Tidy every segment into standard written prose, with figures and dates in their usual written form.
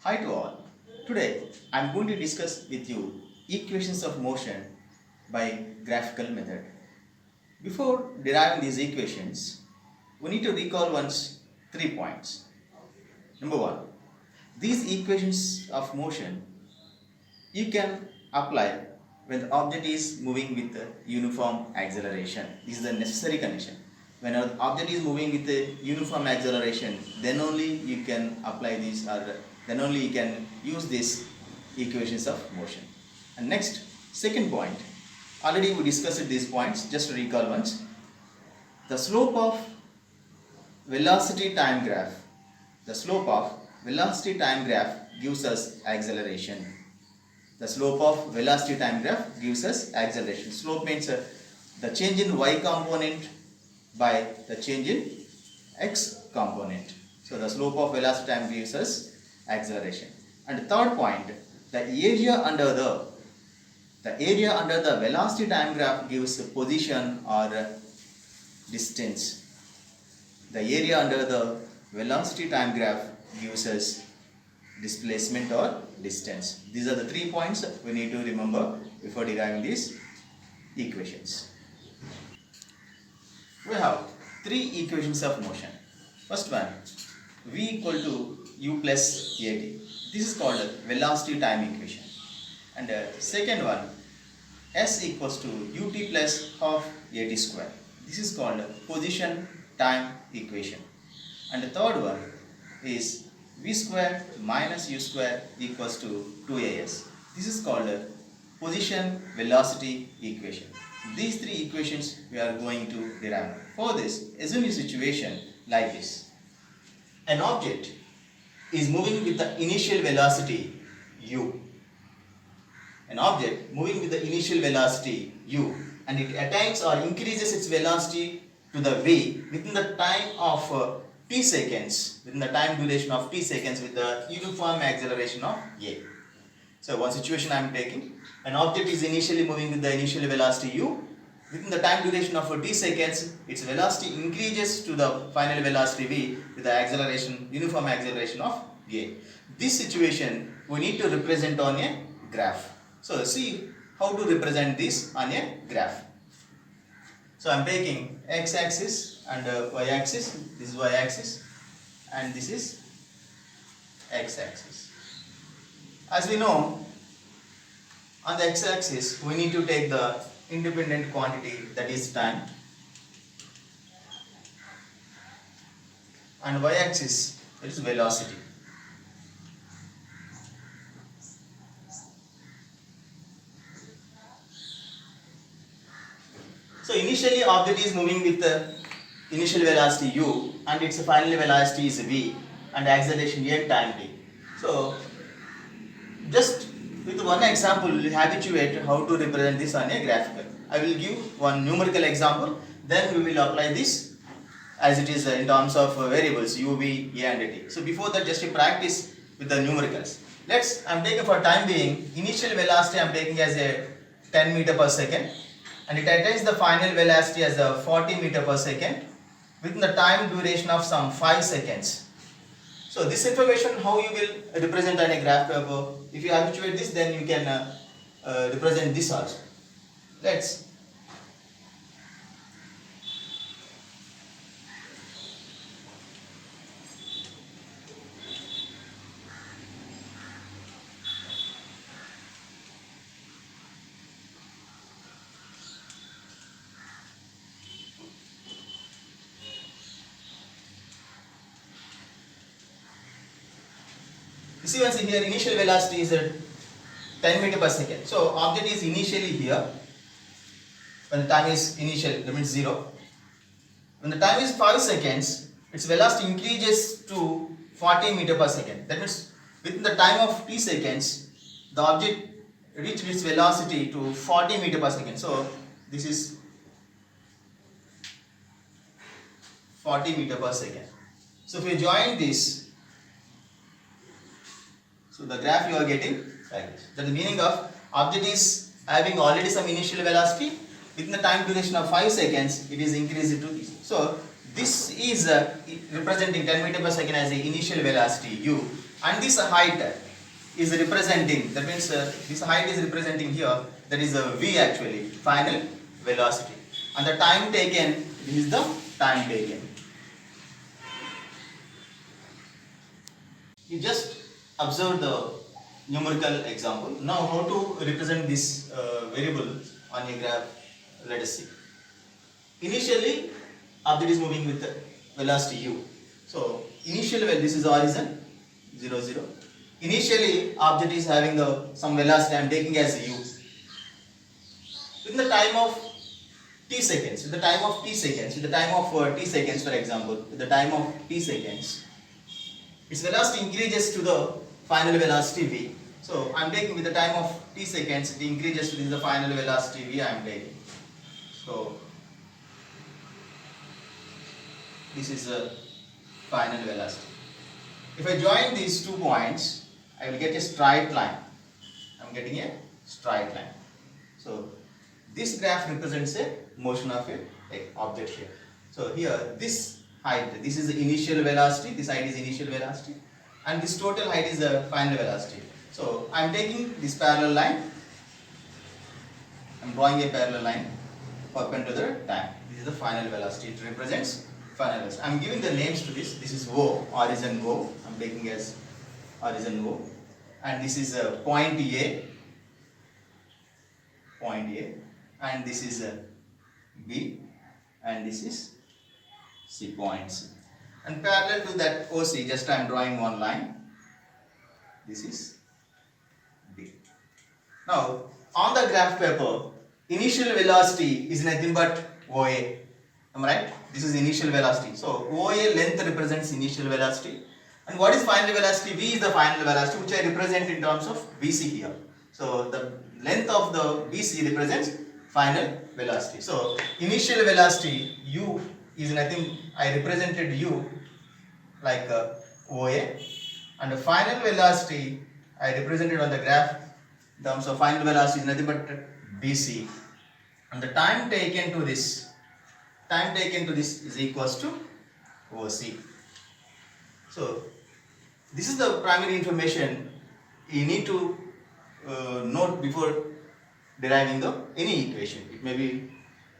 Hi to all. Today I am going to discuss with you equations of motion by graphical method. Before deriving these equations, we need to recall once 3 points. Number 1. These equations of motion you can apply when the object is moving with a uniform acceleration. This is the necessary condition. When an object is moving with a uniform acceleration, then only you can apply this, or then only you can use these equations of motion. And next, second point. Already we discussed these points, just to recall once. The slope of velocity time graph. The slope of velocity time graph gives us acceleration. The slope of velocity time graph gives us acceleration. Slope means the change in y component by the change in x component. So the slope of velocity time gives us acceleration. And third point, the area under the velocity time graph gives position or distance. The area under the velocity time graph gives us displacement or distance. These are the 3 points we need to remember before deriving these equations. We have 3 equations of motion. First one, v equal to u plus at. This is called velocity time equation. And second one, s equals to ut plus half at square. This is called position time equation. And the third one is v square minus u square equals to 2as. This is called a position velocity equation. These 3 equations we are going to derive. For this, assume a situation like this. An object is moving with the initial velocity u. An object moving with the initial velocity u, and it attains or increases its velocity to the v within the time of t seconds, within the time duration of t seconds with the uniform acceleration of a. So one situation I am taking, an object is initially moving with the initial velocity u. Within the time duration of t seconds, its velocity increases to the final velocity v with the acceleration, uniform acceleration of a. This situation we need to represent on a graph. So see how to represent this on a graph. So I am taking x-axis and y-axis. This is y-axis and this is x-axis. As we know, on the x-axis we need to take the independent quantity, that is time, and y-axis is velocity. So initially object is moving with the initial velocity u and its final velocity is v and acceleration n time t. So just with one example we will habituate how to represent this on a graphical. I will give one numerical example, then we will apply this as it is in terms of variables u, v, a and t. So before that, just a practice with the numericals. I am taking for time being initial velocity I am taking as a 10 meter per second, and it attains the final velocity as a 40 meter per second within the time duration of some 5 seconds. So this information how you will represent on a graph paper. If you habituate this, then you can represent this also. Let's see once here initial velocity is at 10 meter per second. So object is initially here. When the time is initial, that means 0. When the time is 5 seconds, its velocity increases to 40 meter per second. That means within the time of t seconds, the object reached its velocity to 40 meter per second. So this is 40 meter per second. So if you join this, so the graph you are getting like this. That is the meaning of object is having already some initial velocity. Within the time duration of 5 seconds, it is increased to this. So this is representing 10 meter per second as the initial velocity u, and this height is representing, that means this height is representing here, that is a v actually, final velocity, and the time taken, this is the time taken. You just observe the numerical example. Now how to represent this variable on a graph, let us see. Initially object is moving with the velocity u. So initial this is origin 0 0. Initially object is having some velocity I am taking as u. Within the time of t seconds, with the time of t seconds, for example, with the time of t seconds, its velocity increases to the final velocity v. So I am taking with the time of t seconds, it increases to the final velocity v I am taking. So this is a final velocity. If I join these 2 points, I will get a straight line. I am getting a straight line. So this graph represents a motion of a object here. So here this height, this is the initial velocity, this height is initial velocity, and this total height is the final velocity. So I am taking this parallel line, I am drawing a parallel line perpendicular to the time. This is the final velocity, it represents final velocity. I am giving the names to this. This is O, origin O, I am taking as origin O, and this is point A, and this is B, and this is C, point C. And parallel to that OC, just I am drawing one line. This is D. Now, on the graph paper, initial velocity is nothing but OA. Am I right? This is initial velocity. So, OA length represents initial velocity. And what is final velocity? V is the final velocity, which I represent in terms of BC here. So, the length of the BC represents final velocity. So, initial velocity U is nothing, I represented U like OA, and the final velocity I represented on the graph in terms of final velocity is nothing but BC, and the time taken to this is equals to OC. So this is the primary information you need to note before deriving any equation. It may be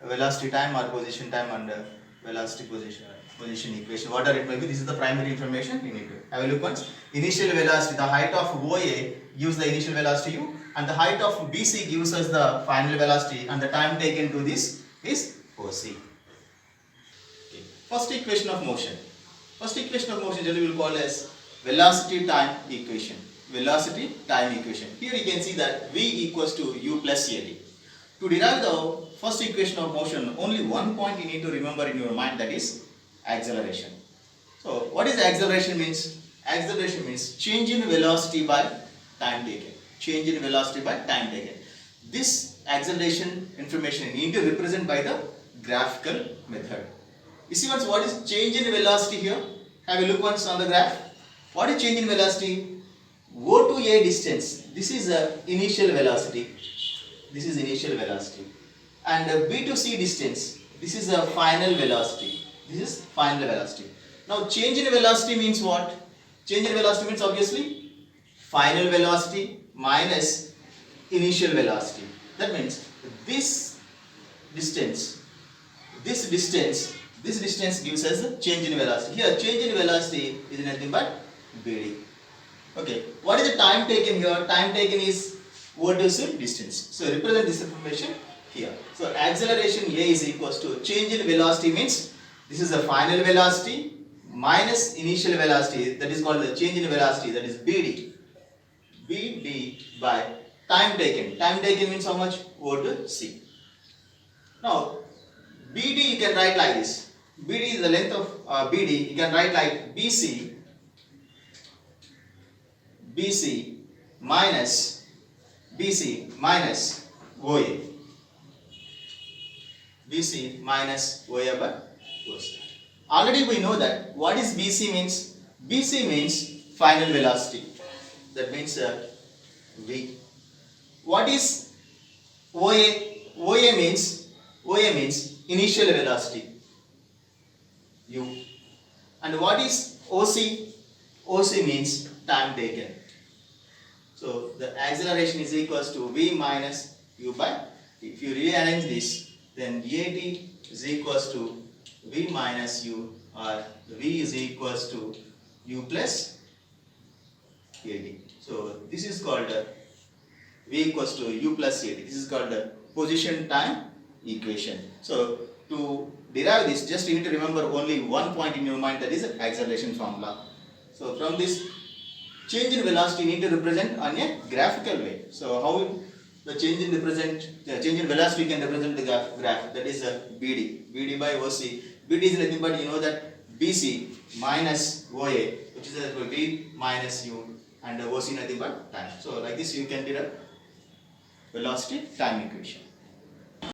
velocity time or position time and velocity position equation, whatever it may be. This is the primary information you need to have a look once. Initial velocity, the height of OA gives the initial velocity u, and the height of BC gives us the final velocity, and the time taken to this is OC. Okay. First equation of motion. Generally we will call as velocity time equation. Velocity time equation. Here you can see that V equals to u plus AT. To derive the first equation of motion, only one point you need to remember in your mind, that is acceleration. So what is acceleration means? Acceleration means change in velocity by time taken. This acceleration information you need to represent by the graphical method. You see once what is change in velocity here? Have a look once on the graph. What is change in velocity? O to A distance. This is initial velocity. And B to C distance. This is a final velocity. Now change in velocity means what? Change in velocity means obviously final velocity minus initial velocity. That means this distance gives us a change in velocity. Here change in velocity is nothing but BD. Okay, what is the time taken here? Time taken is O to C distance. So represent this information here. So acceleration A is equals to change in velocity means this is the final velocity minus initial velocity, that is called the change in velocity, that is BD. BD by time taken. Time taken means how much? O to C. Now BD you can write like this. BD is the length of BD. You can write like BC minus OA. BC minus OA by OC. Already we know that what is BC means. BC means final velocity. That means V. What is OA? OA means initial velocity, U. And what is OC? OC means time taken. So the acceleration is equals to v minus u by t. If you rearrange this, then at is equals to v minus u, or v is equals to u plus at. So this is called v equals to u plus at. This is called the position time equation. So to derive this, just you need to remember only one point in your mind, that is acceleration formula. So from this, change in velocity you need to represent on a graphical way. So how the change in velocity can represent the graph, that is BD by OC. BD is nothing but, you know, that BC minus OA, which is V minus U, and OC nothing but time. So like this you can derive velocity time equation.